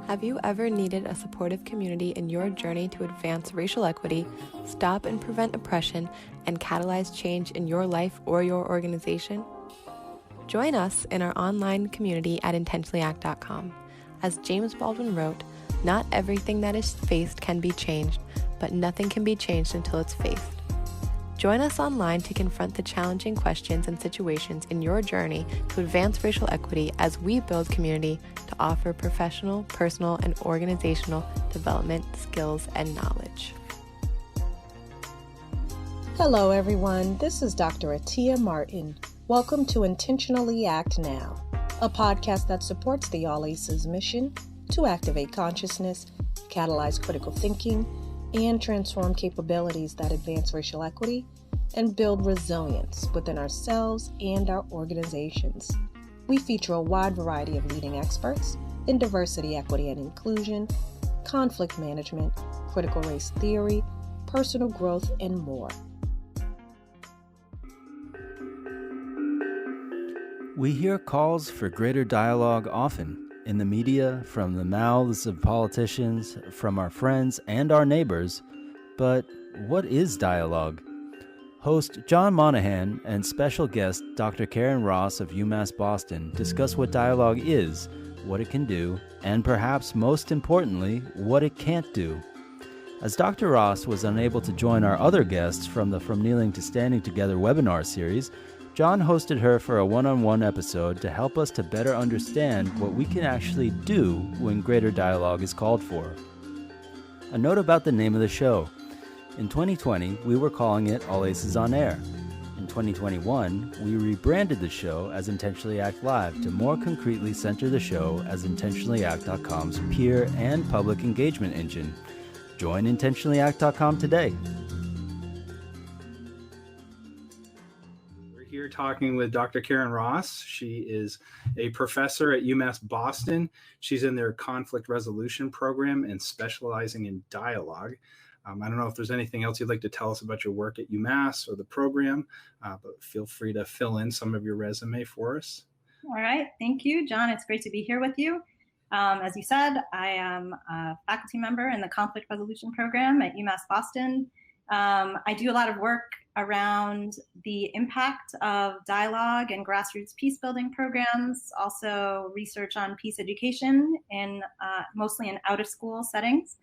Have you ever needed a supportive community in your journey to advance racial equity, stop and prevent oppression, and catalyze change in your life or your organization? Join us in our online community at intentionallyact.com. As James Baldwin wrote, "Not everything that is faced can be changed, but nothing can be changed until it's faced." Join us online to confront the challenging questions and situations in your journey to advance racial equity as we build community to offer professional, personal, and organizational development, skills, and knowledge. Hello, everyone. This is Dr. Atia Martin. Welcome to Intentionally Act Now, a podcast that supports the All Aces mission to activate consciousness, catalyze critical thinking, and transform capabilities that advance racial equity and build resilience within ourselves and our organizations. We feature a wide variety of leading experts in diversity, equity, and inclusion, conflict management, critical race theory, personal growth, and more. We hear calls for greater dialogue often in the media, from the mouths of politicians, from our friends and our neighbors. But what is dialogue? Host John Monaghan and special guest Dr. Karen Ross of UMass Boston discuss what dialogue is, what it can do, and perhaps most importantly, what it can't do. As Dr. Ross was unable to join our other guests from the From Kneeling to Standing Together webinar series, John hosted her for a one-on-one episode to help us to better understand what we can actually do when greater dialogue is called for. A note about the name of the show. In 2020, we were calling it All Aces on Air. In 2021, we rebranded the show as Intentionally Act Live to more concretely center the show as IntentionallyAct.com's peer and public engagement engine. Join IntentionallyAct.com today. Here talking with Dr. Karen Ross. She is a professor at UMass Boston. She's in their conflict resolution program and specializing in dialogue. I don't know if there's anything else you'd like to tell us about your work at UMass or the program, but feel free to fill in some of your resume for us. All right. Thank you, John. It's great to be here with you. As you said, I am a faculty member in the conflict resolution program at UMass Boston. I do a lot of work around the impact of dialogue and grassroots peace building programs, also research on peace education in mostly in out of school settings.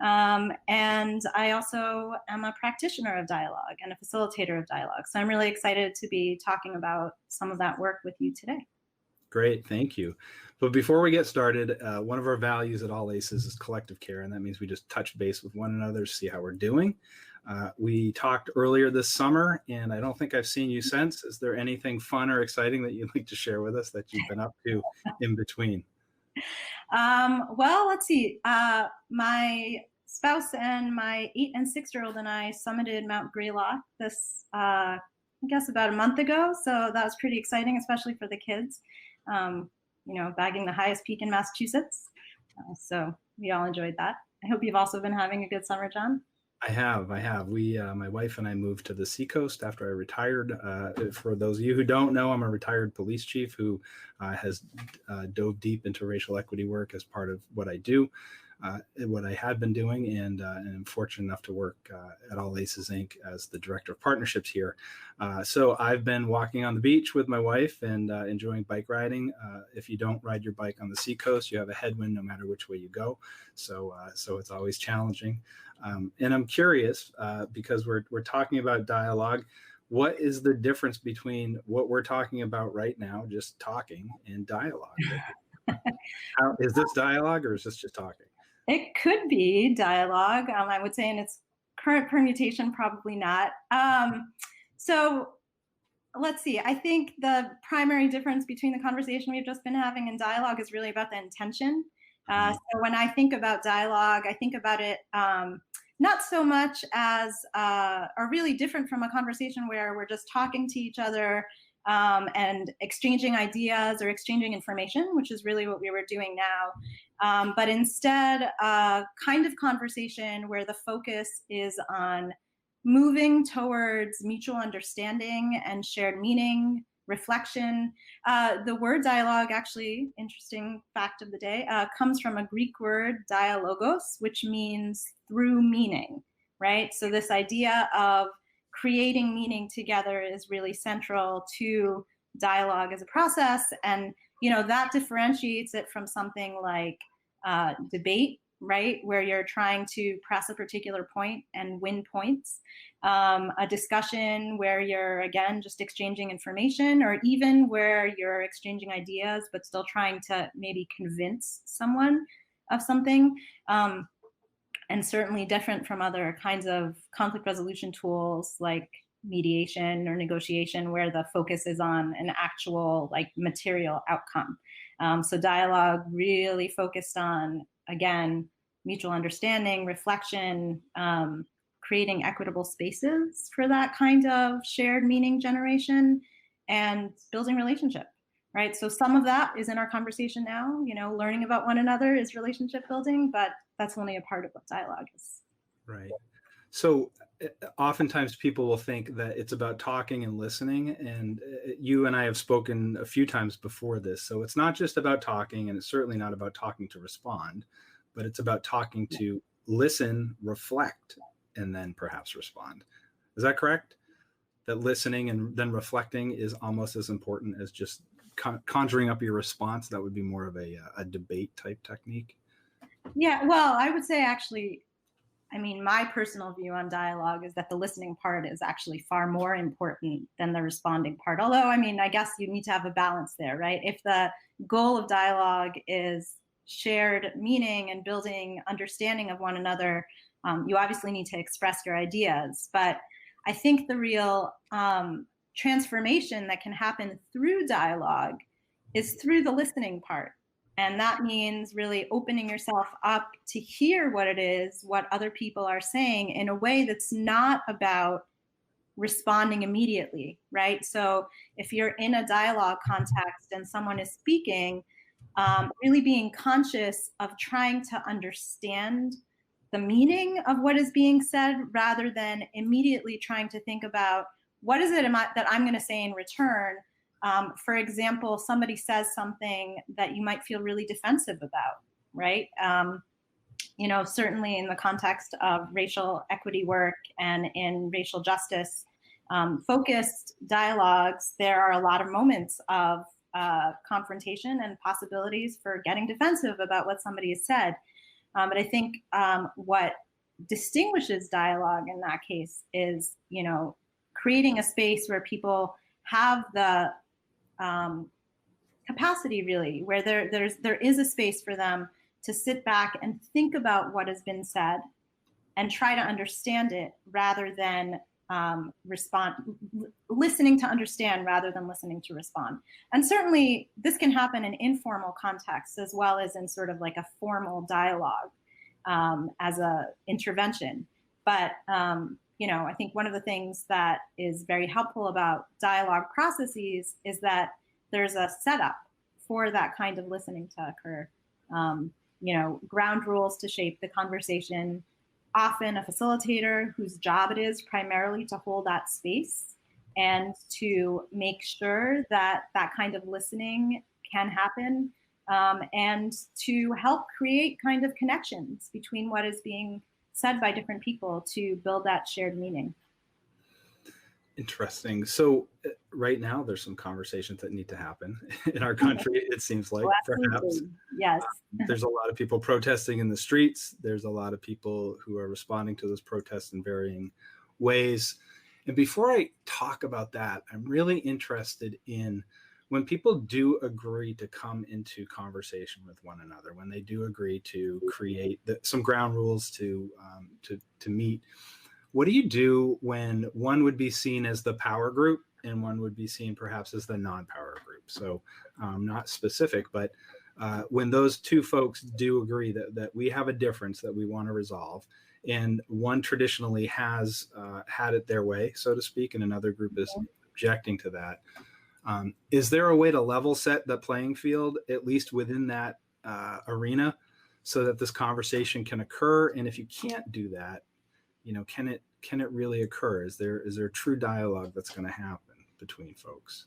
And I also am a practitioner of dialogue and a facilitator of dialogue. So I'm really excited to be talking about some of that work with you today. Great, thank you. But before we get started, one of our values at All Aces is collective care, and that means we just touch base with one another, see how we're doing. We talked earlier this summer, and I don't think I've seen you since. Is there anything fun or exciting that you'd like to share with us that you've been up to in between? Well, let's see. My spouse and my 8 and 6-year-old and I summited Mount Greylock this, I guess, about a month ago. So that was pretty exciting, especially for the kids. Bagging the highest peak in Massachusetts. So we all enjoyed that. I hope you've also been having a good summer, John. I have. We, my wife and I moved to the Seacoast after I retired. For those of you who don't know, I'm a retired police chief who has dove deep into racial equity work as part of what I do, what I had been doing, and I'm fortunate enough to work at All Aces Inc. as the director of partnerships here. So I've been walking on the beach with my wife and enjoying bike riding. If you don't ride your bike on the Seacoast, you have a headwind no matter which way you go. So it's always challenging. And I'm curious, because we're talking about dialogue, what is the difference between what we're talking about right now, just talking, and dialogue? Is this dialogue or is this just talking? It could be dialogue. I would say in its current permutation, probably not. So let's see. I think the primary difference between the conversation we've just been having and dialogue is really about the intention. So when I think about dialogue, I think about it not so much as, or really different from a conversation where we're just talking to each other and exchanging ideas or exchanging information, which is really what we were doing now. But instead, a kind of conversation where the focus is on moving towards mutual understanding and shared meaning, reflection. The word dialogue, actually, interesting fact of the day, comes from a Greek word, dialogos, which means through meaning, right? So this idea of creating meaning together is really central to dialogue as a process. And, that differentiates it from something like debate, right? Where you're trying to press a particular point and win points. A discussion where you're, again, just exchanging information, or even where you're exchanging ideas, but still trying to maybe convince someone of something. And certainly different from other kinds of conflict resolution tools like mediation or negotiation, where the focus is on an actual material outcome. So dialogue really focused on, again, mutual understanding, reflection, creating equitable spaces for that kind of shared meaning generation, and building relationship, right? So some of that is in our conversation now. Learning about one another is relationship building, but that's only a part of what dialogue is. Right. So oftentimes people will think that it's about talking and listening, and you and I have spoken a few times before this. So it's not just about talking, and it's certainly not about talking to respond, but it's about talking to listen, reflect, and then perhaps respond. Is that correct? That listening and then reflecting is almost as important as just conjuring up your response? That would be more of a debate type technique? Yeah, well, I would say actually, my personal view on dialogue is that the listening part is actually far more important than the responding part. Although, I guess you need to have a balance there, right? If the goal of dialogue is shared meaning and building understanding of one another, you obviously need to express your ideas. But I think the real transformation that can happen through dialogue is through the listening part. And that means really opening yourself up to hear what it is, what other people are saying, in a way that's not about responding immediately, right? So if you're in a dialogue context and someone is speaking, really being conscious of trying to understand the meaning of what is being said, rather than immediately trying to think about what is it that I'm going to say in return. For example, somebody says something that you might feel really defensive about, right? Certainly in the context of racial equity work and in racial justice focused dialogues, there are a lot of moments of confrontation and possibilities for getting defensive about what somebody has said. But I think what distinguishes dialogue in that case is, creating a space where people have the capacity, really, where there is a space for them to sit back and think about what has been said and try to understand it, rather than listening to understand rather than listening to respond. And certainly this can happen in informal contexts as well as in sort of like a formal dialogue as a intervention. But I think one of the things that is very helpful about dialogue processes is that there's a setup for that kind of listening to occur. Ground rules to shape the conversation, often a facilitator whose job it is primarily to hold that space and to make sure that that kind of listening can happen, and to help create kind of connections between what is being said by different people to build that shared meaning. Interesting. So right now there's some conversations that need to happen in our country, it seems like. Perhaps. Yes. There's a lot of people protesting in the streets. There's a lot of people who are responding to those protests in varying ways. And before I talk about that, I'm really interested in when people do agree to come into conversation with one another, when they do agree to create some ground rules to meet. What do you do when one would be seen as the power group and one would be seen perhaps as the non-power group? So not specific, but when those two folks do agree that we have a difference that we want to resolve, and one traditionally has had it their way, so to speak, and another group is objecting to that. Is there a way to level set the playing field, at least within that arena, so that this conversation can occur? And if you can't do that, can it really occur? Is there true dialogue that's going to happen between folks?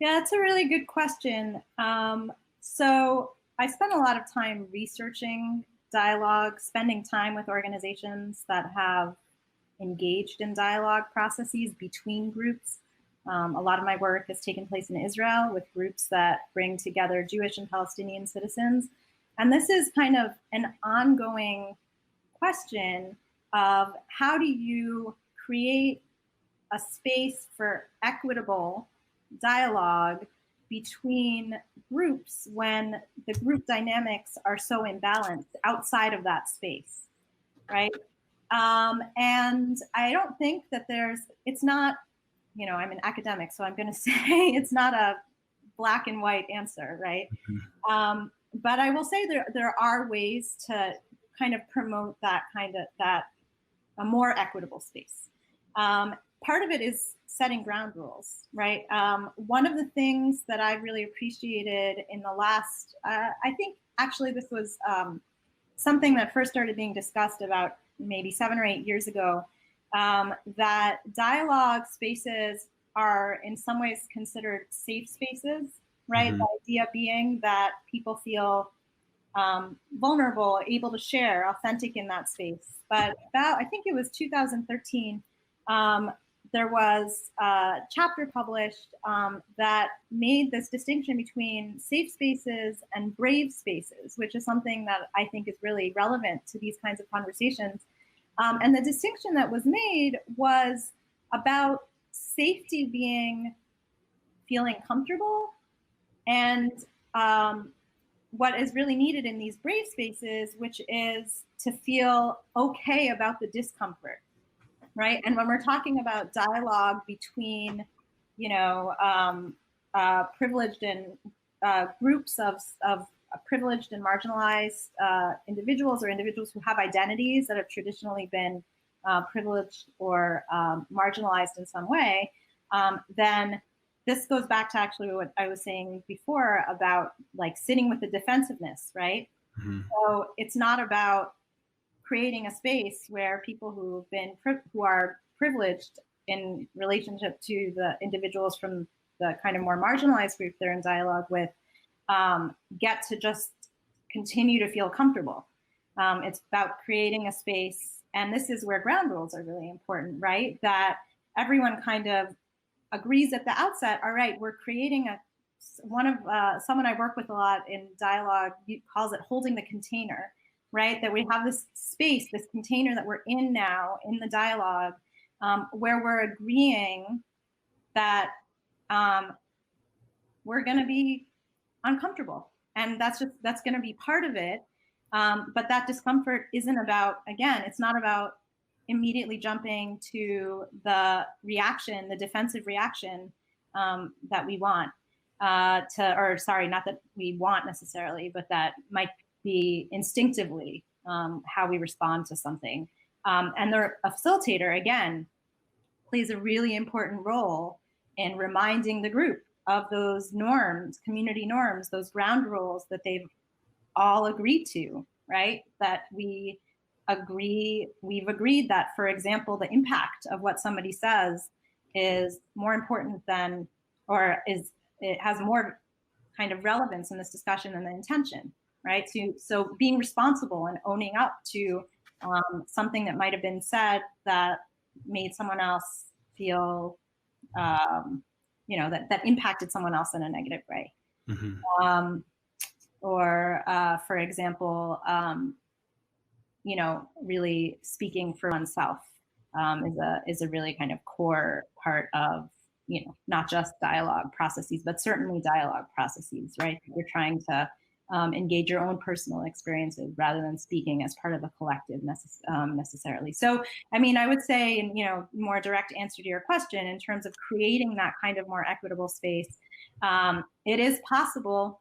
Yeah, that's a really good question. So I spent a lot of time researching dialogue, spending time with organizations that have engaged in dialogue processes between groups. A lot of my work has taken place in Israel with groups that bring together Jewish and Palestinian citizens. And this is kind of an ongoing question of how do you create a space for equitable dialogue between groups when the group dynamics are so imbalanced outside of that space, right? And I don't think that it's not, I'm an academic, so I'm going to say it's not a black and white answer, right? Mm-hmm. But I will say there are ways to kind of promote a more equitable space. Part of it is setting ground rules, right? One of the things that I really appreciated in the last, I think actually this was something that first started being discussed about maybe 7 or 8 years ago, that dialogue spaces are in some ways considered safe spaces, right? Mm-hmm. The idea being that people feel vulnerable, able to share, authentic in that space. But I think it was 2013, there was a chapter published that made this distinction between safe spaces and brave spaces, which is something that I think is really relevant to these kinds of conversations. And the distinction that was made was about safety being feeling comfortable, and what is really needed in these brave spaces, which is to feel okay about the discomfort, right? And when we're talking about dialogue between, privileged and groups of privileged and marginalized individuals, or individuals who have identities that have traditionally been privileged or marginalized in some way, then this goes back to actually what I was saying before about like sitting with the defensiveness, right? Mm-hmm. So it's not about creating a space where people who are privileged in relationship to the individuals from the kind of more marginalized group they're in dialogue with get to just continue to feel comfortable. It's about creating a space, and this is where ground rules are really important, right? That everyone kind of agrees at the outset, all right, we're creating someone I work with a lot in dialogue calls it holding the container, right? That we have this space, this container that we're in now in the dialogue, where we're agreeing that we're going to be uncomfortable, and that's going to be part of it. But that discomfort isn't about, again, it's not about immediately jumping to the defensive reaction that we want not that we want necessarily, but that might be instinctively how we respond to something. And a facilitator, again, plays a really important role in reminding the group of those norms, community norms, those ground rules that they've all agreed to, right? That we've agreed that, for example, the impact of what somebody says is more important than, it has more kind of relevance in this discussion than the intention, right? So being responsible and owning up to something that might have been said that made someone else feel, that impacted someone else in a negative way. Mm-hmm. For example, really speaking for oneself is a really kind of core part of, not just dialogue processes, but certainly dialogue processes, right? You're trying to engage your own personal experiences rather than speaking as part of a collective necessarily. So, I would say, in more direct answer to your question, in terms of creating that kind of more equitable space, it is possible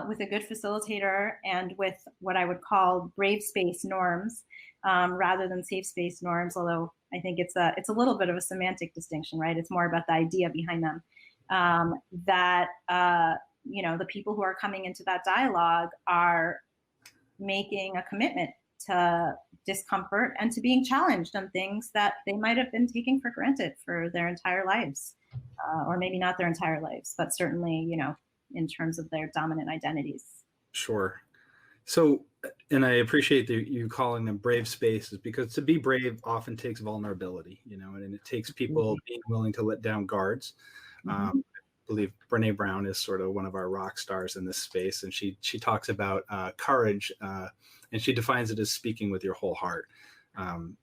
with a good facilitator and with what I would call brave space norms rather than safe space norms, although I think it's a little bit of a semantic distinction, right? It's more about the idea behind them, that the people who are coming into that dialogue are making a commitment to discomfort and to being challenged on things that they might have been taking for granted for their entire lives. or maybe not their entire lives, but certainly, in terms of their dominant identities. Sure. So, and I appreciate you calling them brave spaces, because to be brave often takes vulnerability, and it takes people being willing to let down guards. I believe Brene Brown is sort of one of our rock stars in this space, and she talks about courage, and she defines it as speaking with your whole heart. And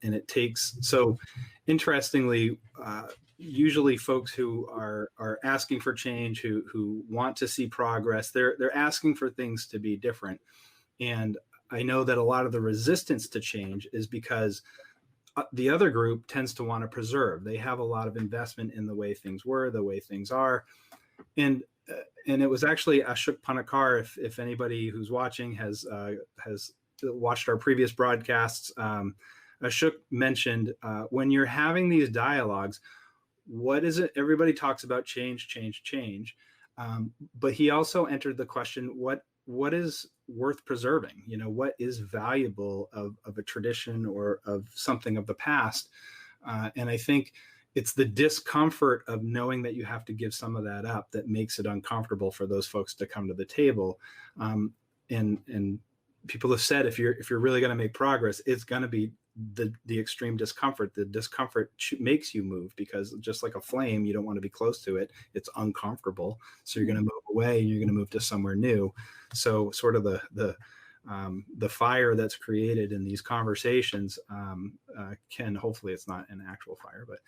it takes, so interestingly, usually folks who are asking for change, who want to see progress, they're asking for things to be different. And I know that a lot of the resistance to change is because the other group tends to want to preserve. They have a lot of investment in the way things were, the way things are. And it was actually Ashok Panakar, if anybody who's watching has watched our previous broadcasts, Ashok mentioned when you're having these dialogues, what is it? Everybody talks about change. But he also entered the question, what is worth preserving? What is valuable of a tradition or of something of the past? And I think it's the discomfort of knowing that you have to give some of that up that makes it uncomfortable for those folks to come to the table. And people have said, if you're really going to make progress, it's going to be the extreme discomfort. The discomfort makes you move, because just like a flame, you don't want to be close to it. It's uncomfortable. So you're going to move away, and you're going to move to somewhere new. So sort of the fire that's created in these conversations can, hopefully it's not an actual fire, but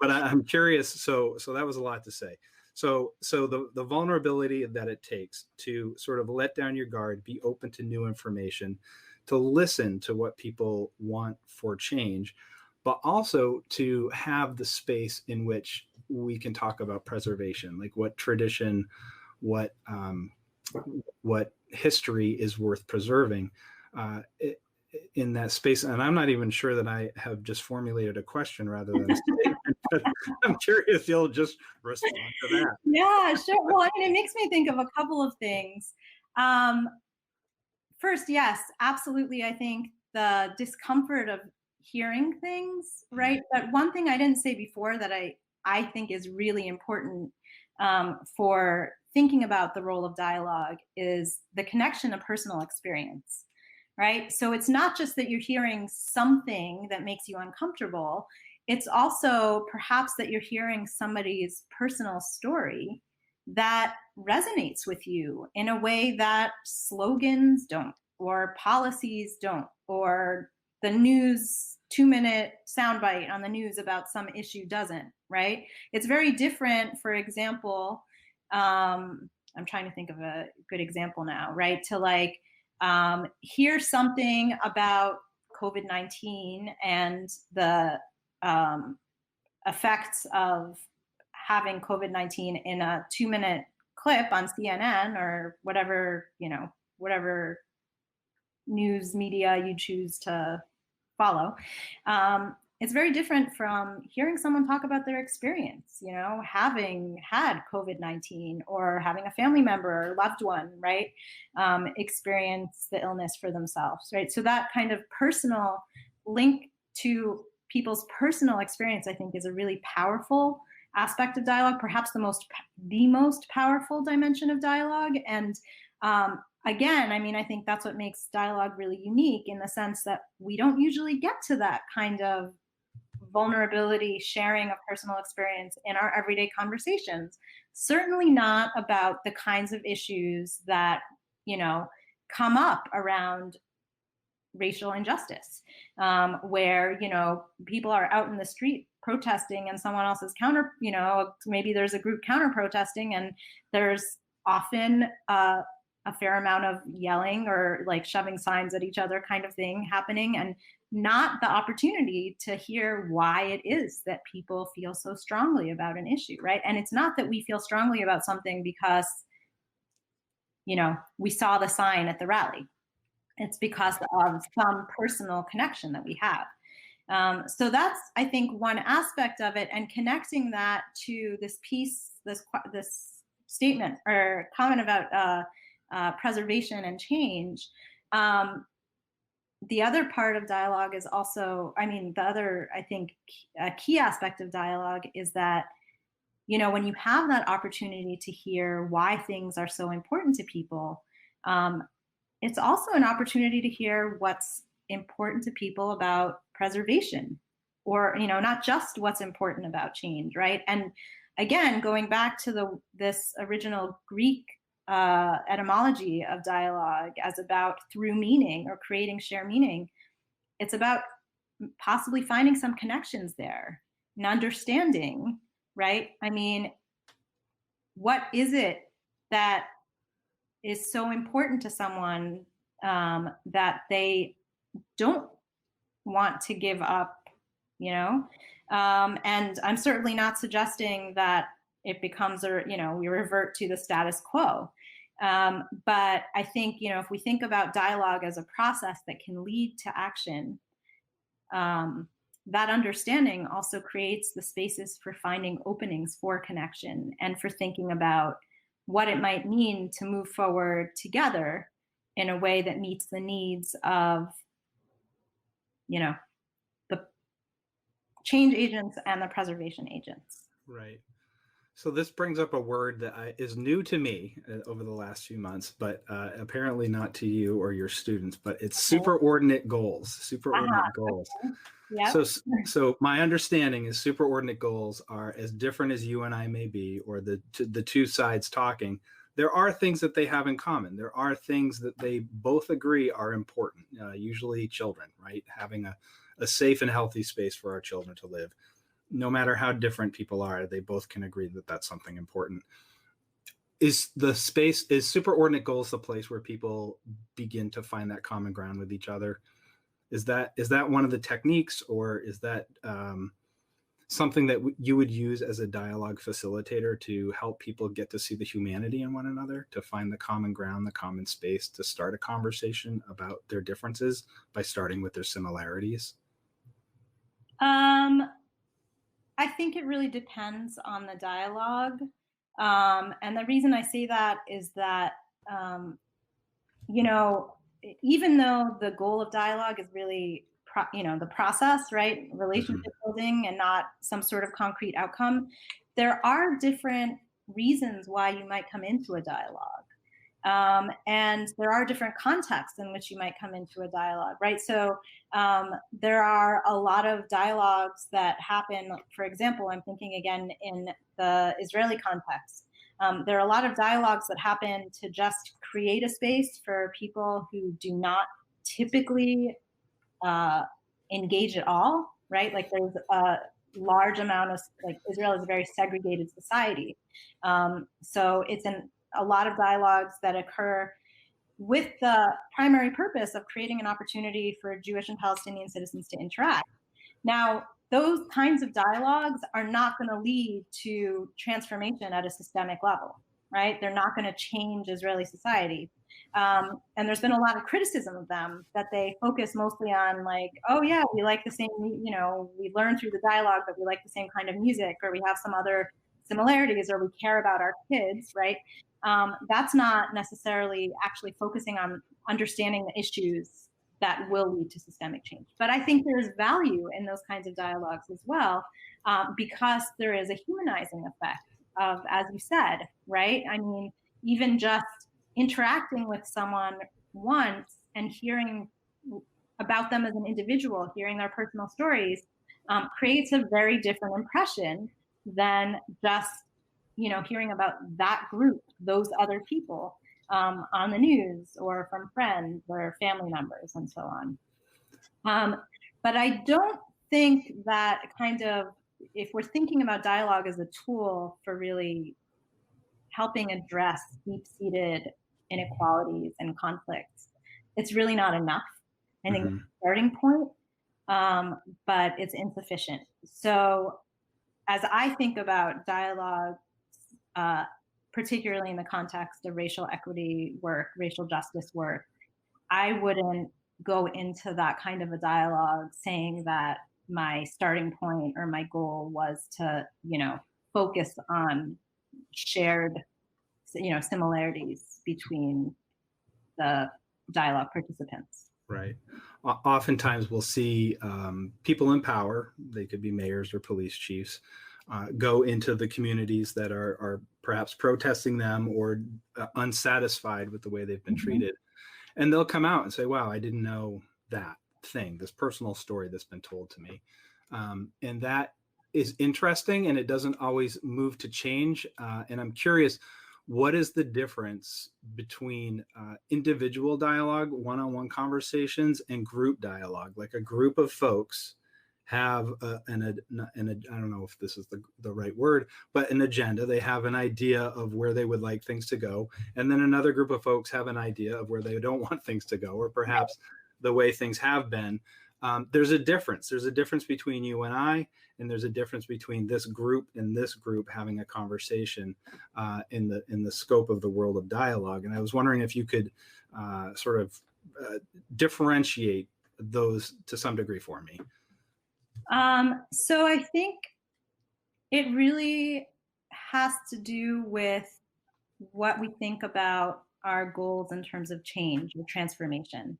I'm curious. So that was a lot to say. So the vulnerability that it takes to sort of let down your guard, be open to new information, to listen to what people want for change, but also to have the space in which we can talk about preservation, like what tradition, what history is worth preserving in that space. And I'm not even sure that I have just formulated a question rather than a statement, but I'm curious you'll just respond to that. Yeah, sure. Well, it makes me think of a couple of things. First, yes, absolutely. I think the discomfort of hearing things, right? But one thing I didn't say before that I think is really important for thinking about the role of dialogue is the connection of personal experience, right? So it's not just that you're hearing something that makes you uncomfortable. It's also perhaps that you're hearing somebody's personal story that resonates with you in a way that slogans don't, or policies don't, or the news 2-minute soundbite on the news about some issue doesn't, right? It's very different, for example, I'm trying to think of a good example now, right? To hear something about COVID-19 and the effects of having COVID-19 in a 2-minute clip on CNN or whatever news media you choose to follow. It's very different from hearing someone talk about their experience, having had COVID-19 or having a family member or loved one, right, experience the illness for themselves, right? So that kind of personal link to people's personal experience, I think, is a really powerful aspect of dialogue, perhaps the most powerful dimension of dialogue. And again, I think that's what makes dialogue really unique, in the sense that we don't usually get to that kind of vulnerability, sharing of personal experience in our everyday conversations. Certainly not about the kinds of issues that, come up around racial injustice, where, people are out in the street protesting and someone else is maybe there's a group counter protesting, and there's often a fair amount of yelling or like shoving signs at each other kind of thing happening, and not the opportunity to hear why it is that people feel so strongly about an issue, right? And it's not that we feel strongly about something because, we saw the sign at the rally. It's because of some personal connection that we have. So that's, I think, one aspect of it, and connecting that to this piece, this statement or comment about preservation and change. the other part of dialogue is also, the other, I think, a key aspect of dialogue is that, when you have that opportunity to hear why things are so important to people, it's also an opportunity to hear what's important to people about preservation, or, not just what's important about change, right? And again, going back to this original Greek etymology of dialogue as about through meaning or creating shared meaning, it's about possibly finding some connections there and understanding, right? What is it that is so important to someone that they don't want to give up, and I'm certainly not suggesting that it becomes we revert to the status quo. But I think, if we think about dialogue as a process that can lead to action, that understanding also creates the spaces for finding openings for connection and for thinking about what it might mean to move forward together in a way that meets the needs of, the change agents and the preservation agents. Right. So this brings up a word that is new to me over the last few months, but apparently not to you or your students, but it's superordinate goals. Superordinate goals. Yep. So my understanding is superordinate goals are as different as you and I may be, or the two sides talking. There are things that they have in common. There are things that they both agree are important. Usually children, right? Having a safe and healthy space for our children to live. No matter how different people are, they both can agree that that's something important. Is superordinate goals the place where people begin to find that common ground with each other? Is that one of the techniques, or is that something that you would use as a dialogue facilitator to help people get to see the humanity in one another, to find the common ground, the common space, to start a conversation about their differences by starting with their similarities? I think it really depends on the dialogue. And the reason I say that is that, even though the goal of dialogue is really, the process, right? Relationship building and not some sort of concrete outcome, there are different reasons why you might come into a dialogue. And there are different contexts in which you might come into a dialogue, right? So there are a lot of dialogues that happen, for example, I'm thinking again in the Israeli context. There are a lot of dialogues that happen to just create a space for people who do not typically engage at all, right? Like there's a large amount of, Israel is a very segregated society. So it's a lot of dialogues that occur with the primary purpose of creating an opportunity for Jewish and Palestinian citizens to interact. Now, those kinds of dialogues are not going to lead to transformation at a systemic level, right? They're not going to change Israeli society. And there's been a lot of criticism of them, that they focus mostly on oh yeah, we like the same, we learn through the dialogue that we like the same kind of music, or we have some other similarities, or we care about our kids, right? That's not necessarily actually focusing on understanding the issues that will lead to systemic change. But I think there's value in those kinds of dialogues as well, because there is a humanizing effect of, as you said, right? Even just interacting with someone once and hearing about them as an individual, hearing their personal stories, creates a very different impression than just hearing about that group, those other people, on the news or from friends or family members and so on. But I don't think that if we're thinking about dialogue as a tool for really helping address deep-seated inequalities and conflicts, it's really not enough. I think it's a starting point, but it's insufficient. So as I think about dialogue, particularly in the context of racial equity work, racial justice work, I wouldn't go into that kind of a dialogue saying that my starting point or my goal was to, focus on shared, similarities between the dialogue participants. Right. Oftentimes we'll see people in power, they could be mayors or police chiefs, go into the communities that are perhaps protesting them or unsatisfied with the way they've been treated. And they'll come out and say, wow, I didn't know that thing, this personal story that's been told to me. And that is interesting, and it doesn't always move to change. And I'm curious, what is the difference between individual dialogue, one-on-one conversations, and group dialogue? Like a group of folks have I don't know if this is the right word, but an agenda. They have an idea of where they would like things to go. And then another group of folks have an idea of where they don't want things to go, or perhaps the way things have been. There's a difference. There's a difference between you and I, and there's a difference between this group and this group having a conversation in the scope of the world of dialogue. And I was wondering if you could sort of differentiate those to some degree for me. So I think it really has to do with what we think about our goals in terms of change or transformation.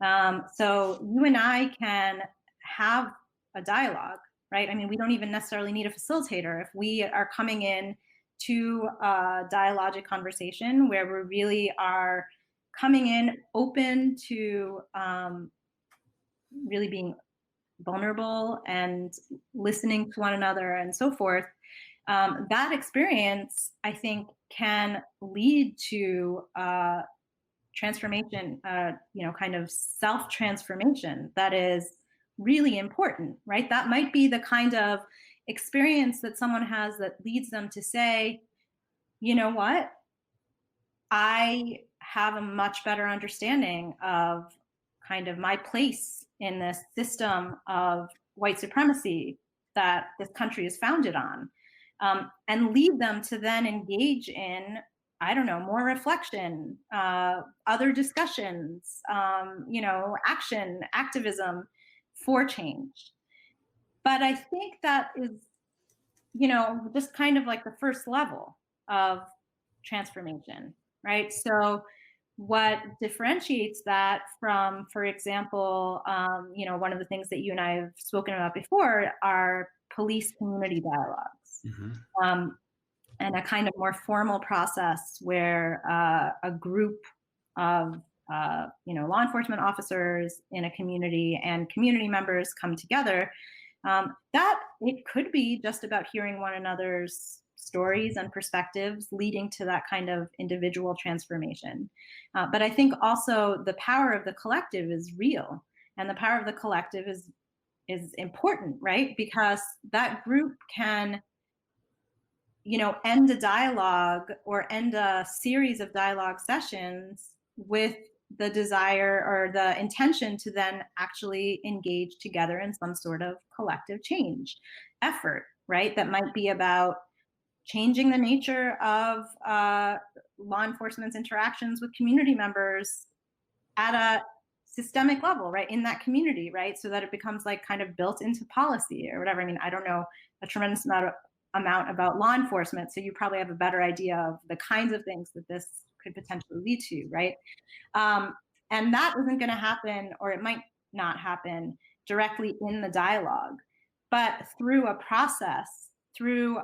So you and I can have a dialogue, right? I mean, we don't even necessarily need a facilitator. If we are coming in to a dialogic conversation where we really are coming in open to really being vulnerable and listening to one another and so forth, that experience, I think, can lead to transformation, kind of self-transformation that is really important, right? That might be the kind of experience that someone has that leads them to say, you know what? I have a much better understanding of kind of my place in this system of white supremacy that this country is founded on, and lead them to then engage in, I don't know, more reflection, other discussions, action, activism for change. But I think that is, just kind of like the first level of transformation, right? So what differentiates that from, for example, one of the things that you and I have spoken about before are police community dialogues. Mm-hmm. And a kind of more formal process where a group of law enforcement officers in a community and community members come together. That it could be just about hearing one another's stories and perspectives, leading to that kind of individual transformation. But I think also the power of the collective is real, and the power of the collective is important, right? Because that group can end a dialogue or end a series of dialogue sessions with the desire or the intention to then actually engage together in some sort of collective change effort, right? That might be about changing the nature of law enforcement's interactions with community members at a systemic level, right, in that community, right? So that it becomes like kind of built into policy or whatever. I mean, I don't know a tremendous amount about law enforcement, so you probably have a better idea of the kinds of things that this could potentially lead to, right? And that isn't going to happen, or it might not happen directly in the dialogue, but through a process, through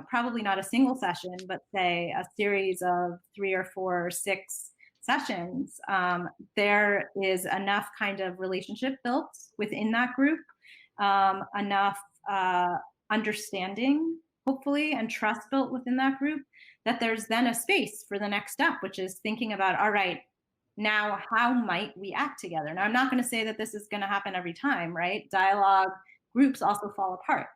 probably not a single session, but say a series of 3 or 4 or 6 sessions, there is enough kind of relationship built within that group, enough understanding, hopefully, and trust built within that group, that there's then a space for the next step, which is thinking about, all right, now how might we act together? Now, I'm not going to say that this is going to happen every time, right? Dialogue groups also fall apart.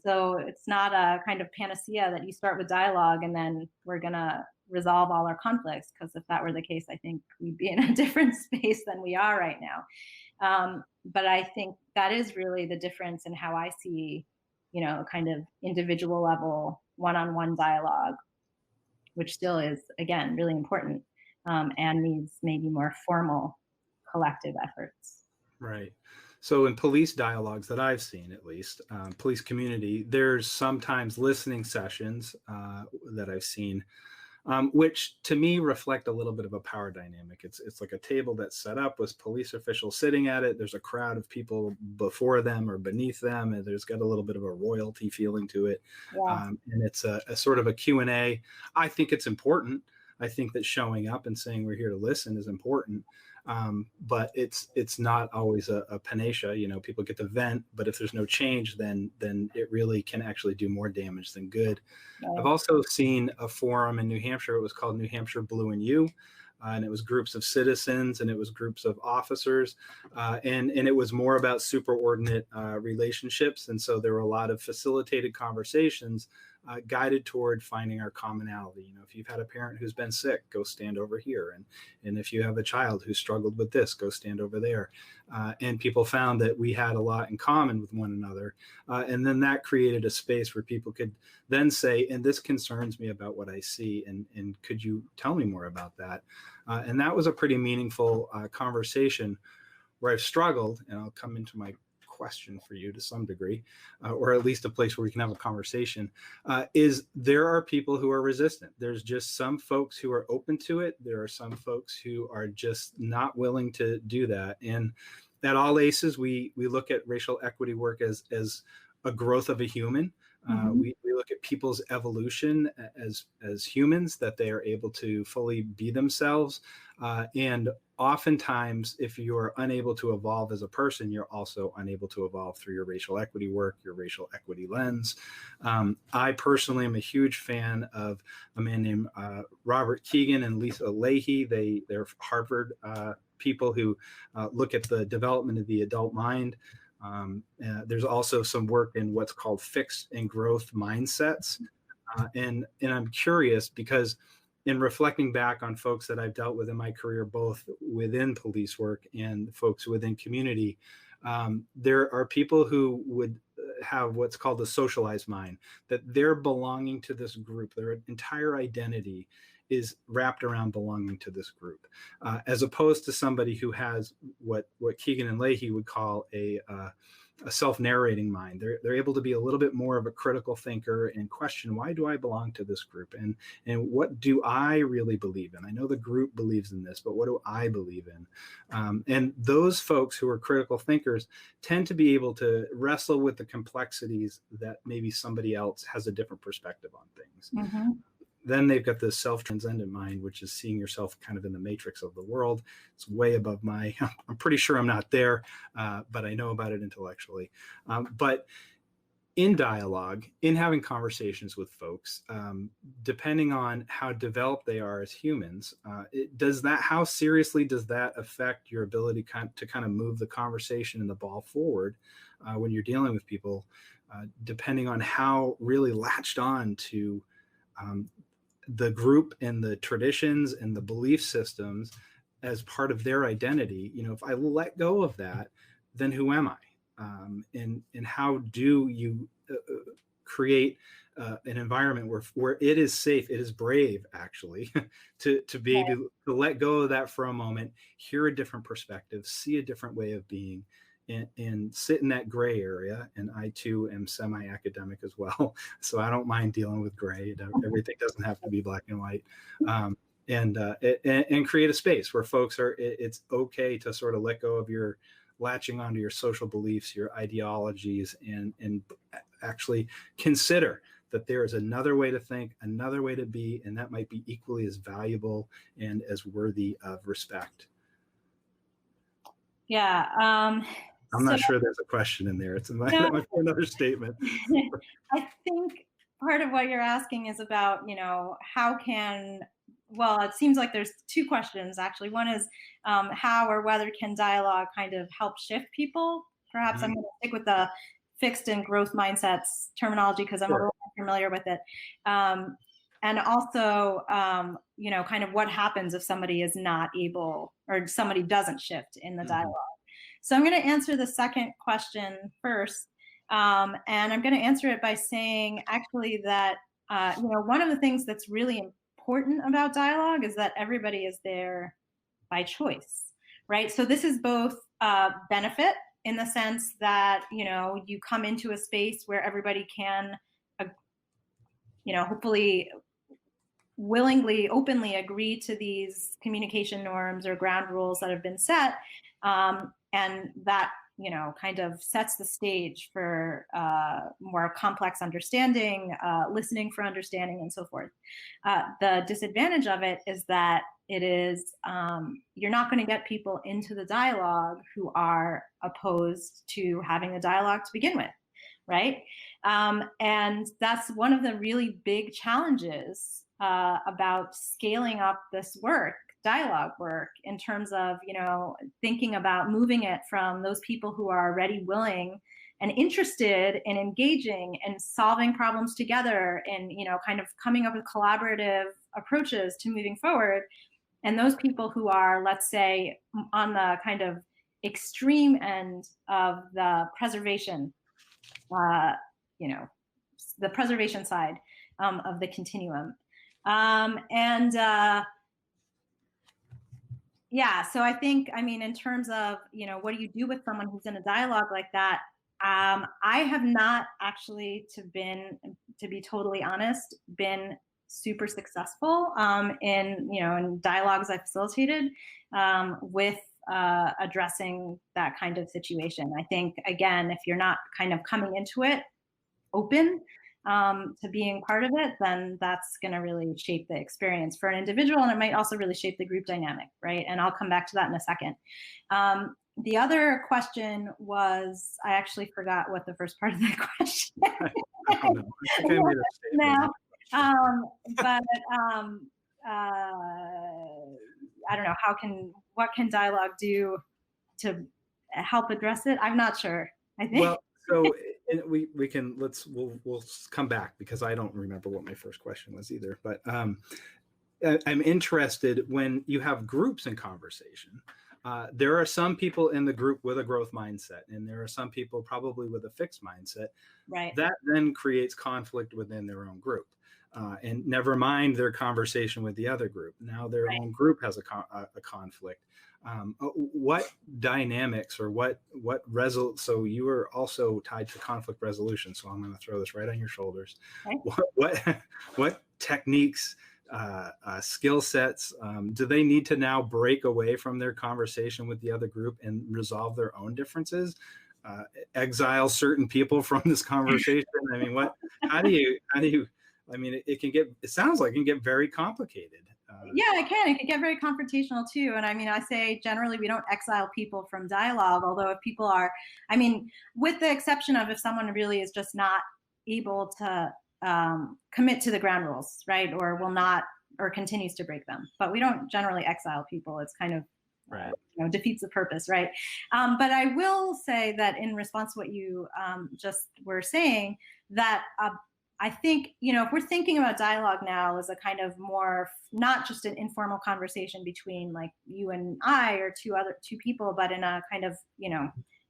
So it's not a kind of panacea that you start with dialogue and then we're going to resolve all our conflicts, because if that were the case, I think we'd be in a different space than we are right now. But I think that is really the difference in how I see, kind of individual level one-on-one dialogue, which still is, again, really important, and needs maybe more formal collective efforts. Right. So in police dialogues that I've seen, at least, police community, there's sometimes listening sessions that I've seen which to me reflect a little bit of a power dynamic. It's like a table that's set up with police officials sitting at it. There's a crowd of people before them or beneath them, and there's got a little bit of a royalty feeling to it. Yeah. And it's a sort of a Q&A. I think it's important. I think that showing up and saying we're here to listen is important. But it's not always a panacea. You know, people get to vent, but if there's no change, then it really can actually do more damage than good. Right. I've also seen a forum in New Hampshire. It was called New Hampshire Blue and You. And it was groups of citizens and it was groups of officers. And it was more about superordinate relationships. And so there were a lot of facilitated conversations guided toward finding our commonality. You know, if you've had a parent who's been sick, go stand over here. And if you have a child who struggled with this, go stand over there. And people found that we had a lot in common with one another. And then that created a space where people could then say, and this concerns me about what I see. And could you tell me more about that? And that was a pretty meaningful conversation where I've struggled, and I'll come into my question for you to some degree, or at least a place where we can have a conversation, is there are people who are resistant. There's just some folks who are open to it. There are some folks who are just not willing to do that. And at All Aces, we look at racial equity work as a growth of a human. We look at people's evolution as humans, that they are able to fully be themselves. And oftentimes, if you're unable to evolve as a person, you're also unable to evolve through your racial equity work, your racial equity lens. I personally am a huge fan of a man named Robert Keegan and Lisa Leahy. They're Harvard people who look at the development of the adult mind. There's also some work in what's called fixed and growth mindsets. And I'm curious because in reflecting back on folks that I've dealt with in my career, both within police work and folks within community, there are people who would have what's called a socialized mind, that they're belonging to this group. Their entire identity is wrapped around belonging to this group, as opposed to somebody who has what Keegan and Leahy would call a self-narrating mind. They're able to be a little bit more of a critical thinker and question, why do I belong to this group? And what do I really believe in? I know the group believes in this, but what do I believe in? And those folks who are critical thinkers tend to be able to wrestle with the complexities that maybe somebody else has a different perspective on things. Mm-hmm. Then they've got this self-transcendent mind, which is seeing yourself kind of in the matrix of the world. It's way above I'm pretty sure I'm not there, but I know about it intellectually. But in dialogue, in having conversations with folks, depending on how developed they are as humans, how seriously does that affect your ability to kind of move the conversation and the ball forward when you're dealing with people, depending on how really latched on to the group and the traditions and the belief systems as part of their identity. You know, if I let go of that, then who am I? And how do you create an environment where it is safe, it is brave actually to be able to let go of that for a moment, hear a different perspective, see a different way of being, and sit in that gray area. And I too am semi-academic as well, so I don't mind dealing with gray. Everything doesn't have to be black and white. And create a space where folks it's okay to sort of let go of your latching onto your social beliefs, your ideologies, and actually consider that there is another way to think, another way to be, and that might be equally as valuable and as worthy of respect. Yeah. I'm not sure there's a question in there. It's another statement. I think part of what you're asking is about, it seems like there's two questions actually. One is how or whether can dialogue kind of help shift people? Perhaps I'm going to stick with the fixed and growth mindsets terminology because I'm a little more familiar with it. And also, kind of what happens if somebody is not able or somebody doesn't shift in the dialogue. So I'm going to answer the second question first. And I'm going to answer it by saying actually that, one of the things that's really important about dialogue is that everybody is there by choice, right? So this is both benefit in the sense that, you come into a space where everybody can, hopefully willingly, openly agree to these communication norms or ground rules that have been set, and that kind of sets the stage for more complex understanding, listening for understanding, and so forth. The disadvantage of it is that it is you're not going to get people into the dialogue who are opposed to having the dialogue to begin with, right? And that's one of the really big challenges about scaling up this work, dialogue work, in terms of thinking about moving it from those people who are already willing and interested in engaging and solving problems together and kind of coming up with collaborative approaches to moving forward, and those people who are, let's say, on the kind of extreme end of the preservation, the preservation side of the continuum. So I think, in terms of, what do you do with someone who's in a dialogue like that? I have not actually, to be totally honest, been super successful in dialogues I facilitated with addressing that kind of situation. I think, again, if you're not kind of coming into it open to being part of it, then that's going to really shape the experience for an individual, and it might also really shape the group dynamic, right? And I'll come back to that in a second. The other question was, I actually forgot what the first part of the question. I don't know. I think I made a statement. But I don't know. What can dialogue do to help address it? I'm not sure. I think. Well, so we can we'll come back, because I don't remember what my first question was either. But I'm interested, when you have groups in conversation. There are some people in the group with a growth mindset, and there are some people probably with a fixed mindset. Right. That then creates conflict within their own group. And never mind their conversation with the other group. Now their own group has a conflict. What dynamics or so you are also tied to conflict resolution. So I'm going to throw this right on your shoulders. Right. What techniques, skill sets, do they need to now break away from their conversation with the other group and resolve their own differences? Exile certain people from this conversation? How do you, it sounds like it can get very complicated. Yeah, it can get very confrontational too. And I say generally we don't exile people from dialogue, although if people are, with the exception of if someone really is just not able to commit to the ground rules, right? Or will not, or continues to break them. But we don't generally exile people. It's kind of, right. Defeats the purpose, right? But I will say that in response to what you just were saying, that I think, if we're thinking about dialogue now as a kind of more, not just an informal conversation between like you and I or two people, but in a kind of,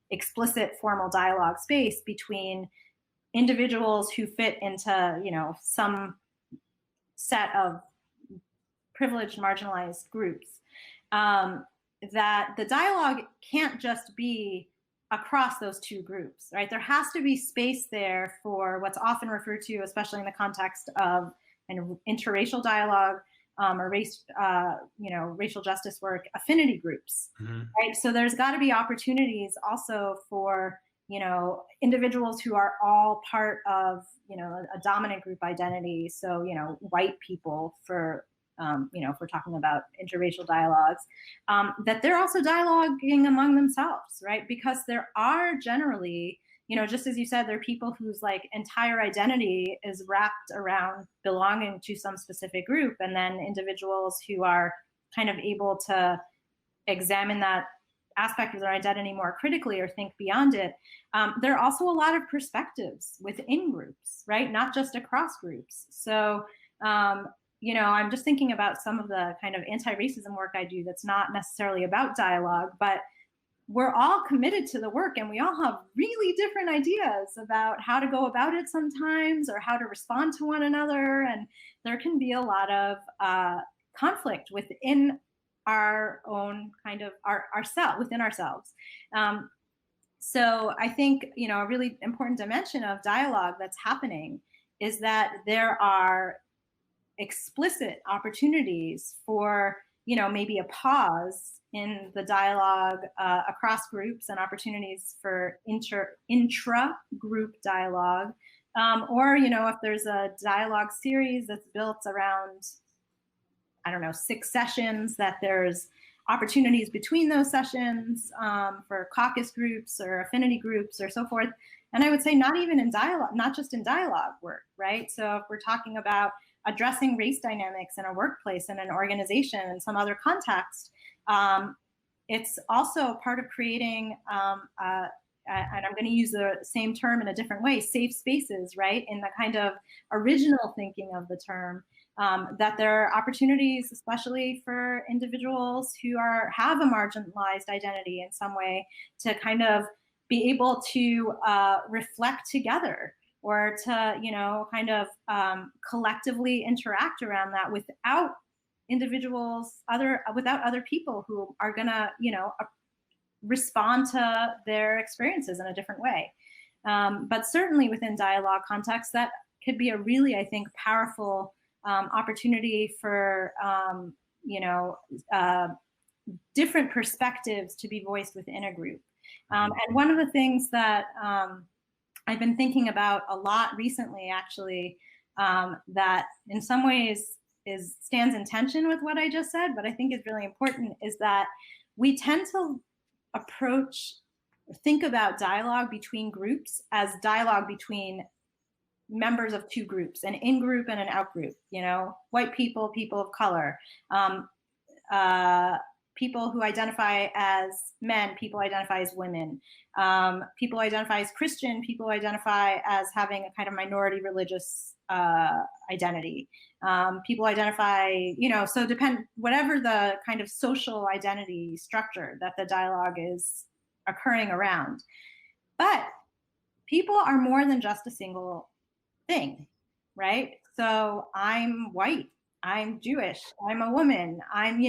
explicit formal dialogue space between individuals who fit into, some set of privileged, marginalized groups, that the dialogue can't just be across those two groups, right? There has to be space there for what's often referred to, especially in the context of an interracial dialogue or racial justice work, affinity groups, right? So there's got to be opportunities also for, individuals who are all part of, a dominant group identity. So, white people for, if we're talking about interracial dialogues, that they're also dialoguing among themselves, right? Because there are generally, just as you said, there are people whose like entire identity is wrapped around belonging to some specific group, and then individuals who are kind of able to examine that aspect of their identity more critically or think beyond it. There are also a lot of perspectives within groups, right? Not just across groups. So, I'm just thinking about some of the kind of anti-racism work I do that's not necessarily about dialogue, but we're all committed to the work and we all have really different ideas about how to go about it sometimes or how to respond to one another. And there can be a lot of conflict within our own kind of within ourselves. So I think, a really important dimension of dialogue that's happening is that there are explicit opportunities for, maybe a pause in the dialogue across groups, and opportunities for intra-group dialogue, or, if there's a dialogue series that's built around, I don't know, 6 sessions, that there's opportunities between those sessions for caucus groups or affinity groups or so forth. And I would say not even in dialogue, not just in dialogue work, right? So if we're talking about addressing race dynamics in a workplace, in an organization, in some other context, it's also part of creating, and I'm going to use the same term in a different way, safe spaces, right? In the kind of original thinking of the term, that there are opportunities, especially for individuals who have a marginalized identity in some way, to kind of be able to reflect together, or to, kind of collectively interact around that without without other people who are gonna, respond to their experiences in a different way. But certainly within dialogue context, that could be a really, I think, powerful opportunity for, different perspectives to be voiced within a group. And one of the things that I've been thinking about a lot recently, actually, that in some ways stands in tension with what I just said, but I think is really important, is that we tend to think about dialogue between groups as dialogue between members of 2 groups, an in-group and an out-group, white people, people of color, people who identify as men, people identify as women, people identify as Christian, people identify as having a kind of minority religious identity, people identify, so whatever the kind of social identity structure that the dialogue is occurring around. But people are more than just a single thing, right? So I'm white, I'm Jewish, I'm a woman, I'm,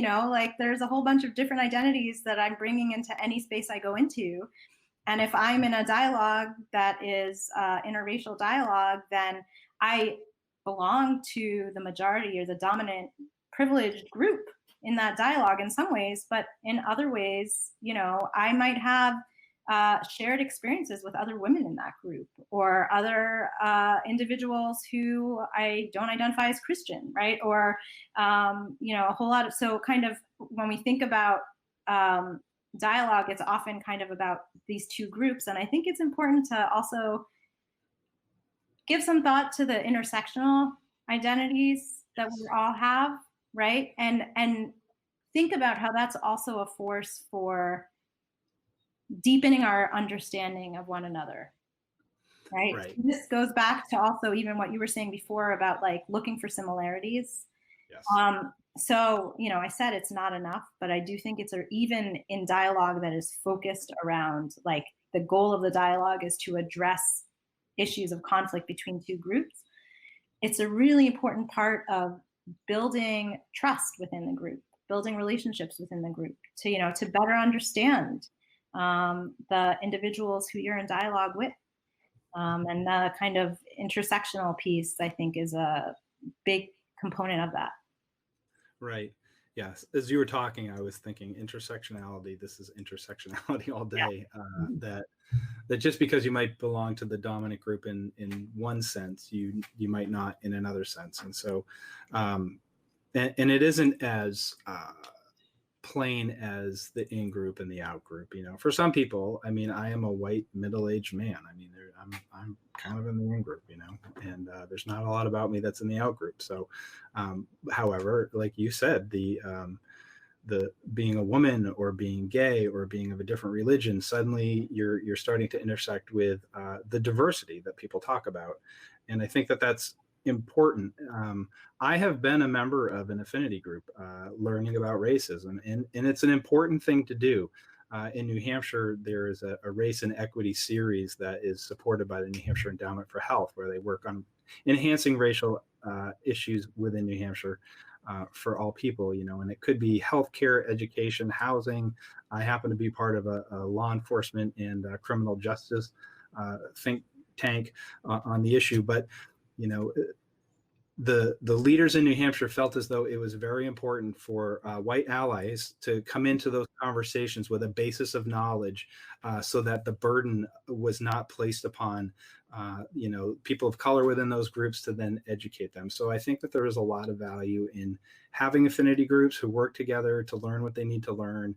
there's a whole bunch of different identities that I'm bringing into any space I go into. And if I'm in a dialogue that is interracial dialogue, then I belong to the majority or the dominant privileged group in that dialogue in some ways, but in other ways, I might have shared experiences with other women in that group, or other individuals who I don't identify as Christian, right? Or, a whole lot of, so kind of when we think about dialogue, it's often kind of about these 2 groups. And I think it's important to also give some thought to the intersectional identities that we all have, right? And think about how that's also a force for deepening our understanding of one another, right? This goes back to also even what you were saying before about like looking for similarities. Yes. So, I said it's not enough, but I do think it's even in dialogue that is focused around, like, the goal of the dialogue is to address issues of conflict between 2 groups. It's a really important part of building trust within the group, building relationships within the group, to better understand the individuals who you're in dialogue with. And the kind of intersectional piece, I think, is a big component of that. Right. Yes. As you were talking, I was thinking intersectionality. This is intersectionality all day. Yeah. That just because you might belong to the dominant group in one sense, you might not in another sense. And so, and it isn't as plain as the in-group and the out-group. For some people, I mean, I am a white middle-aged man. I mean, I'm kind of in the in-group, and there's not a lot about me that's in the out-group. So, however, like you said, the being a woman or being gay or being of a different religion, suddenly you're starting to intersect with the diversity that people talk about. And I think that that's important. I have been a member of an affinity group learning about racism, and it's an important thing to do. In New Hampshire, there is a race and equity series that is supported by the New Hampshire Endowment for Health, where they work on enhancing racial issues within New Hampshire for all people, and it could be healthcare, education, housing. I happen to be part of a law enforcement and criminal justice think tank on the issue, but the leaders in New Hampshire felt as though it was very important for white allies to come into those conversations with a basis of knowledge, so that the burden was not placed upon people of color within those groups to then educate them. So I think that there is a lot of value in having affinity groups who work together to learn what they need to learn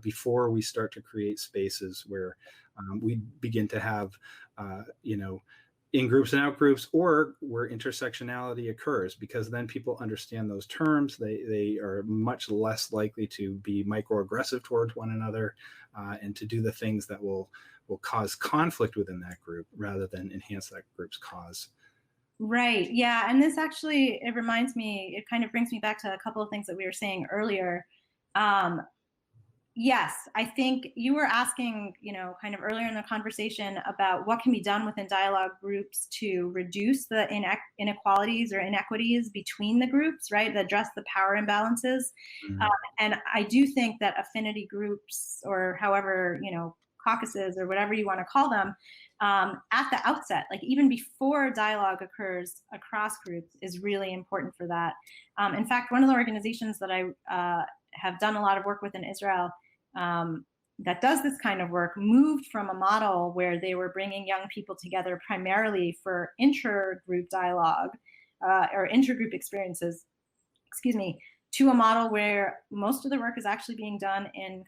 before we start to create spaces where we begin to have in groups and out groups, or where intersectionality occurs, because then people understand those terms. They are much less likely to be microaggressive towards one another, and to do the things that will cause conflict within that group rather than enhance that group's cause. Right. Yeah. And this actually, it reminds me, it kind of brings me back to a couple of things that we were saying earlier. Yes, I think you were asking, kind of earlier in the conversation about what can be done within dialogue groups to reduce the inequalities or inequities between the groups, right? To address the power imbalances. Mm-hmm. And I do think that affinity groups, or however, caucuses or whatever you want to call them, at the outset, like even before dialogue occurs across groups, is really important for that. In fact, one of the organizations that I have done a lot of work with in Israel that does this kind of work moved from a model where they were bringing young people together primarily for inter-group dialogue or intergroup experiences, to a model where most of the work is actually being done in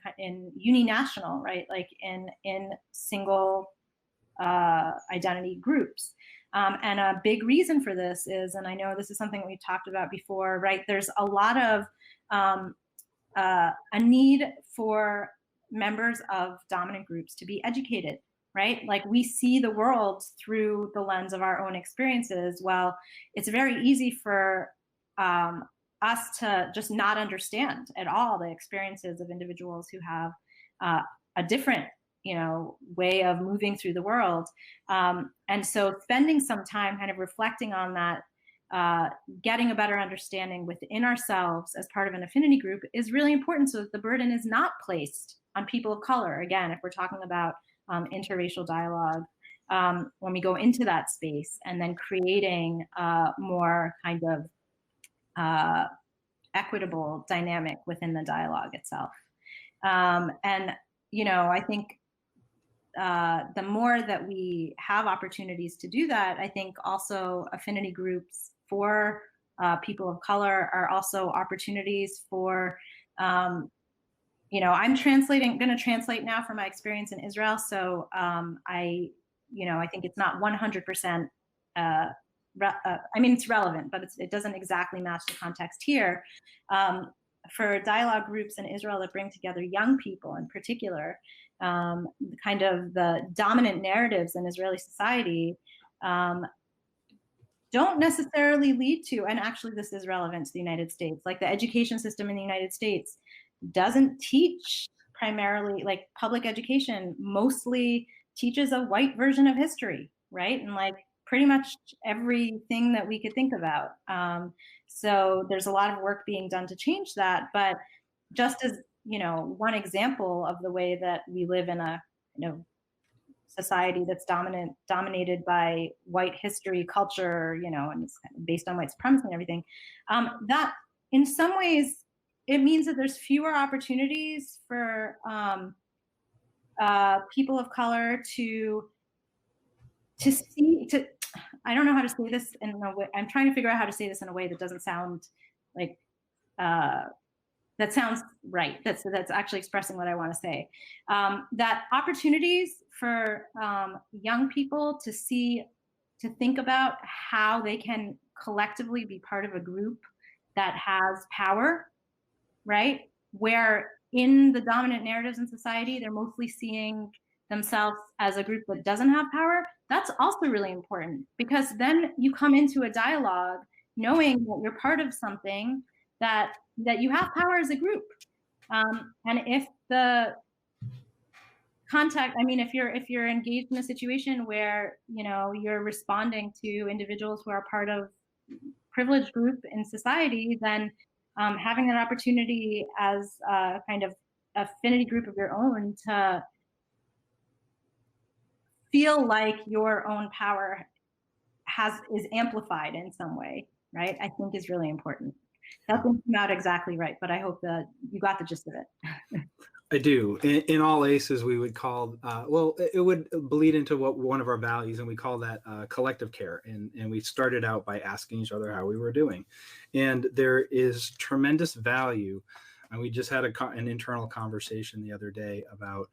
uninational, right? Like in single identity groups. And a big reason for this is, and I know this is something we've talked about before, right? There's a lot of a need for members of dominant groups to be educated, right? Like we see the world through the lens of our own experiences. Well, it's very easy for us to just not understand at all the experiences of individuals who have a different way of moving through the world. And so spending some time kind of reflecting on that, getting a better understanding within ourselves as part of an affinity group is really important, so that the burden is not placed on people of color. Again, if we're talking about interracial dialogue, when we go into that space, and then creating a more kind of equitable dynamic within the dialogue itself. And I think the more that we have opportunities to do that, I think also affinity groups for people of color are also opportunities for, I'm going to translate now from my experience in Israel. So I think it's not 100%, it's relevant, but it doesn't exactly match the context here. For dialogue groups in Israel that bring together young people in particular, kind of the dominant narratives in Israeli society don't necessarily lead to, and actually this is relevant to the United States, like the education system in the United States doesn't teach primarily, like public education mostly teaches a white version of history, right? And like pretty much everything that we could think about. So there's a lot of work being done to change that. But just as, one example of the way that we live in a, society that's dominated by white history, culture, and it's kind of based on white supremacy and everything, that in some ways, it means that there's fewer opportunities for people of color to I don't know how to say this in a way. I'm trying to figure out how to say this in a way that doesn't sound like that sounds right. That's actually expressing what I want to say. That opportunities for young people to think about how they can collectively be part of a group that has power, right? Where in the dominant narratives in society, they're mostly seeing themselves as a group that doesn't have power. That's also really important, because then you come into a dialogue knowing that you're part of something that you have power as a group. And if the contact, if you're engaged in a situation where, you're responding to individuals who are part of privileged group in society, then having that opportunity as a kind of affinity group of your own to feel like your own power is amplified in some way, right, I think is really important. That didn't come out exactly right, but I hope that you got the gist of it. I do. In all ACEs, we would call, well, it would bleed into what one of our values, and we call that collective care. And we started out by asking each other how we were doing. And there is tremendous value. And we just had an internal conversation the other day about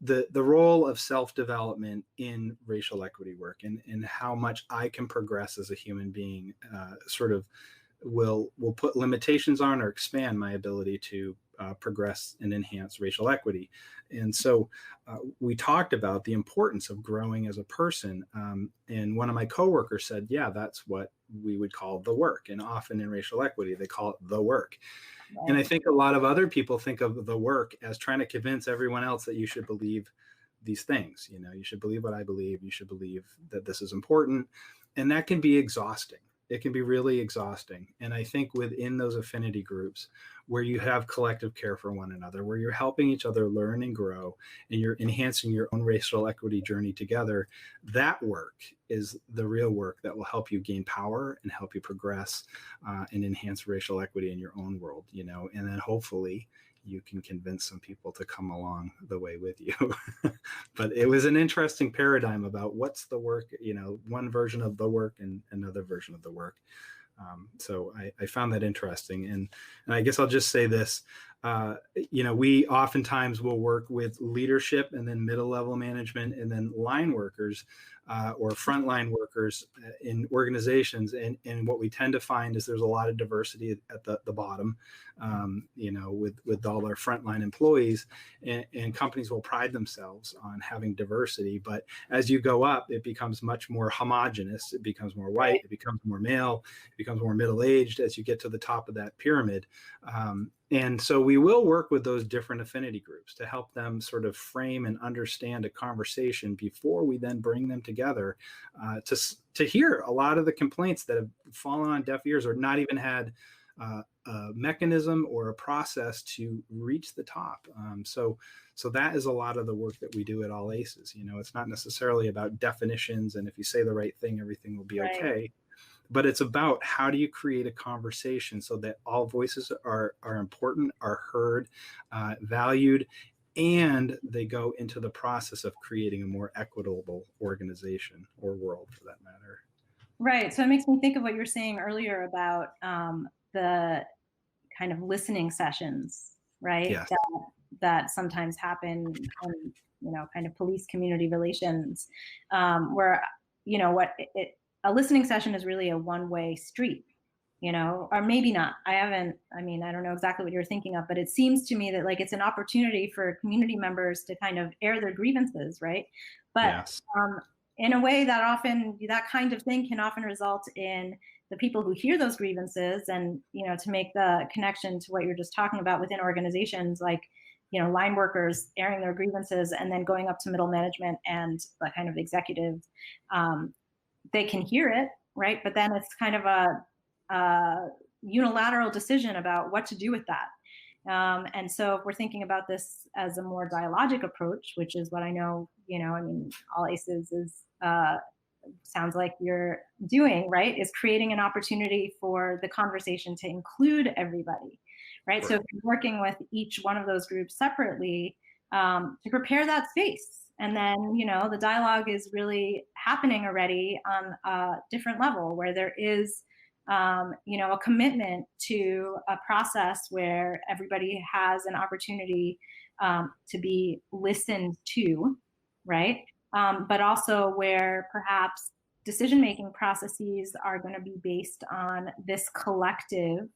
the role of self-development in racial equity work, and how much I can progress as a human being sort of will put limitations on or expand my ability to progress and enhance racial equity. And so we talked about the importance of growing as a person. And one of my coworkers said, yeah, that's what we would call the work. And often in racial equity, they call it the work. Right. And I think a lot of other people think of the work as trying to convince everyone else that you should believe these things. You know, you should believe what I believe. You should believe that this is important. And that can be exhausting. It can be really exhausting. And I think within those affinity groups where you have collective care for one another, where you're helping each other learn and grow, and you're enhancing your own racial equity journey together, that work is the real work that will help you gain power and help you progress and enhance racial equity in your own world, you know, and then hopefully you can convince some people to come along the way with you. But it was an interesting paradigm about what's the work, you know, one version of the work and another version of the work. So I found that interesting. And I guess I'll just say this, you know, we oftentimes will work with leadership and then middle level management and then line workers or frontline workers in organizations. And what we tend to find is there's a lot of diversity at the bottom, you know, with all our frontline employees, and companies will pride themselves on having diversity. But as you go up, it becomes much more homogenous. It becomes more white. It becomes more male. It becomes more middle-aged as you get to the top of that pyramid. And so we will work with those different affinity groups to help them sort of frame and understand a conversation before we then bring them together to hear a lot of the complaints that have fallen on deaf ears or not even had a mechanism or a process to reach the top. So that is a lot of the work that we do at All Aces. You know, it's not necessarily about definitions and if you say the right thing, everything will be okay. But it's about how do you create a conversation so that all voices are important, are heard, valued, and they go into the process of creating a more equitable organization or world for that matter. Right. So it makes me think of what you were saying earlier about the kind of listening sessions, right? Yes. That sometimes happen in, you know, kind of police community relations, where, you know, a listening session is really a one-way street, you know, or maybe not. I don't know exactly what you're thinking of, but it seems to me that like it's an opportunity for community members to kind of air their grievances, right? But yes. In a way that kind of thing can often result in the people who hear those grievances, and, you know, to make the connection to what you're just talking about within organizations, like, you know, line workers airing their grievances and then going up to middle management and the kind of executive, they can hear it, right? But then it's kind of a unilateral decision about what to do with that. And so if we're thinking about this as a more dialogic approach, which is what I know, you know, I mean, All Aces is, sounds like you're doing, right, is creating an opportunity for the conversation to include everybody, right? So if you're working with each one of those groups separately, to prepare that space. And then, you know, the dialogue is really happening already on a different level where there is, you know, a commitment to a process where everybody has an opportunity to be listened to, right? But also where perhaps decision-making processes are going to be based on this collective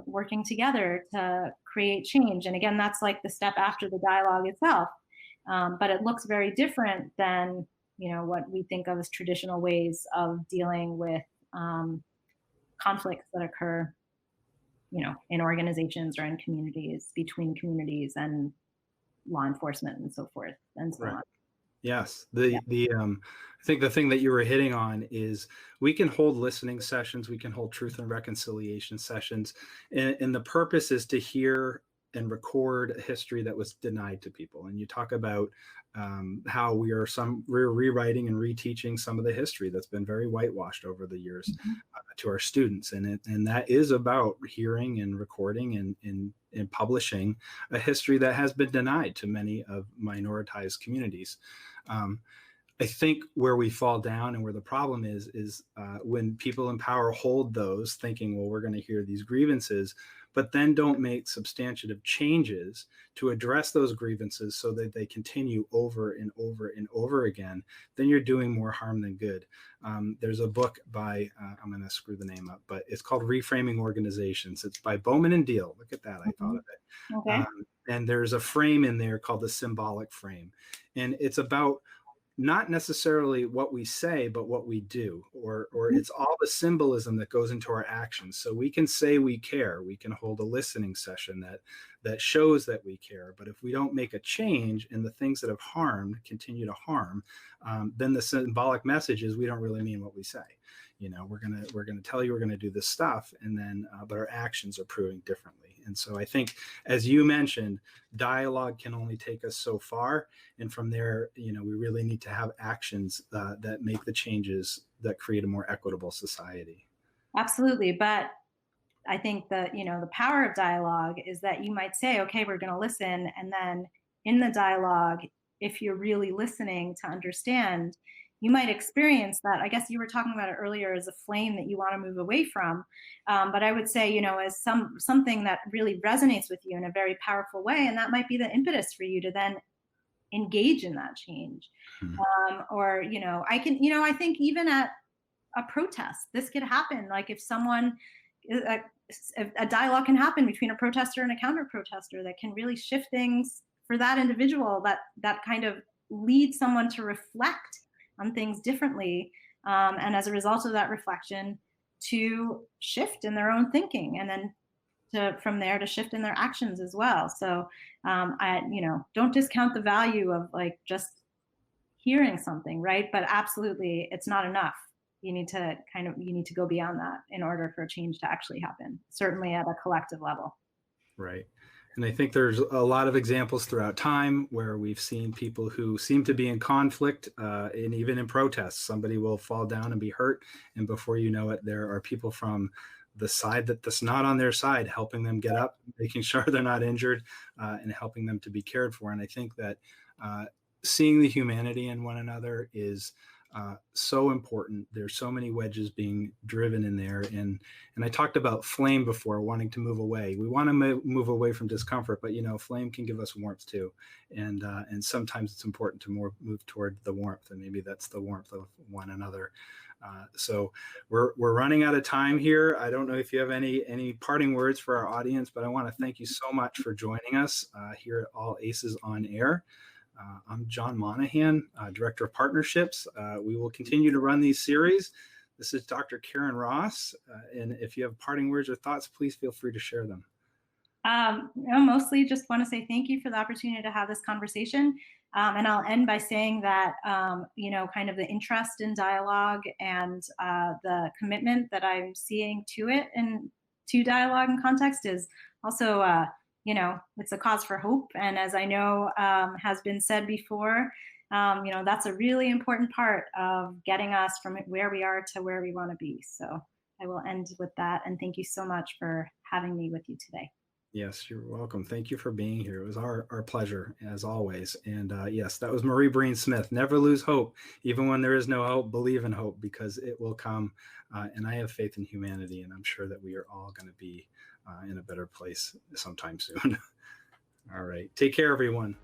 working together to create change. And again, that's like the step after the dialogue itself. But it looks very different than, you know, what we think of as traditional ways of dealing with conflicts that occur, you know, in organizations or in communities, between communities and law enforcement and so forth and so on. Yes. I think the thing that you were hitting on is we can hold listening sessions, we can hold truth and reconciliation sessions, and the purpose is to hear and record a history that was denied to people. And you talk about how we're rewriting and reteaching some of the history that's been very whitewashed over the years to our students. And that is about hearing and recording and publishing a history that has been denied to many of minoritized communities. I think where we fall down and where the problem is when people in power hold those thinking, well, we're going to hear these grievances, but then don't make substantive changes to address those grievances so that they continue over and over and over again, then you're doing more harm than good. There's a book by, I'm going to screw the name up, but it's called Reframing Organizations. It's by Bowman and Deal. Look at that. I thought of it. Okay. And there's a frame in there called the Symbolic Frame. And it's about not necessarily what we say, but what we do, or it's all the symbolism that goes into our actions. So we can say we care, we can hold a listening session that shows that we care. But if we don't make a change and the things that have harmed continue to harm, then the symbolic message is we don't really mean what we say. You know, we're gonna tell you we're gonna do this stuff, and then but our actions are proving differently. And so I think, as you mentioned, dialogue can only take us so far, and from there, you know, we really need to have actions that make the changes that create a more equitable society. Absolutely, but I think that, you know, the power of dialogue is that you might say, okay, we're going to listen, and then in the dialogue, if you're really listening to understand, you might experience that. I guess you were talking about it earlier as a flame that you want to move away from. But I would say, you know, as something that really resonates with you in a very powerful way. And that might be the impetus for you to then engage in that change. Or, you know, I think even at a protest, this could happen. Like if someone, a dialogue can happen between a protester and a counter protester that can really shift things for that individual, that kind of leads someone to reflect on things differently, and as a result of that reflection, to shift in their own thinking, and then from there to shift in their actions as well. So don't discount the value of like just hearing something, right? But absolutely, it's not enough. You need to go beyond that in order for a change to actually happen, certainly at a collective level. Right. And I think there's a lot of examples throughout time where we've seen people who seem to be in conflict, and even in protests, somebody will fall down and be hurt. And before you know it, there are people from the side that's not on their side, helping them get up, making sure they're not injured, and helping them to be cared for. And I think that seeing the humanity in one another is so important. There's so many wedges being driven in there. And I talked about flame before, wanting to move away. We want to move away from discomfort, but, you know, flame can give us warmth too. And sometimes it's important to move toward the warmth, and maybe that's the warmth of one another. So we're running out of time here. I don't know if you have any parting words for our audience, but I want to thank you so much for joining us here at All Aces on Air. I'm John Monaghan, Director of Partnerships. We will continue to run these series. This is Dr. Karen Ross. And if you have parting words or thoughts, please feel free to share them. Mostly just want to say thank you for the opportunity to have this conversation. And I'll end by saying that, kind of the interest in dialogue and the commitment that I'm seeing to it and to dialogue and context is also it's a cause for hope. And as I know has been said before, that's a really important part of getting us from where we are to where we want to be. So I will end with that. And thank you so much for having me with you today. Yes, you're welcome. Thank you for being here. It was our pleasure, as always. And yes, that was Marie Breen Smith. Never lose hope. Even when there is no hope, believe in hope, because it will come. And I have faith in humanity, and I'm sure that we are all going to be in a better place sometime soon. All right. Take care, everyone.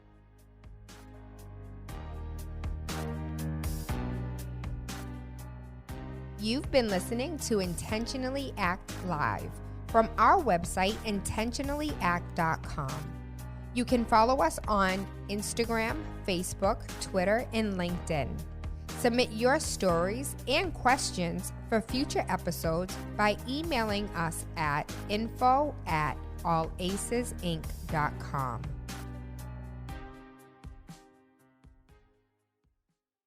You've been listening to Intentionally Act Live from our website, intentionallyact.com. You can follow us on Instagram, Facebook, Twitter, and LinkedIn. Submit your stories and questions for future episodes by emailing us at info@allacesinc.com.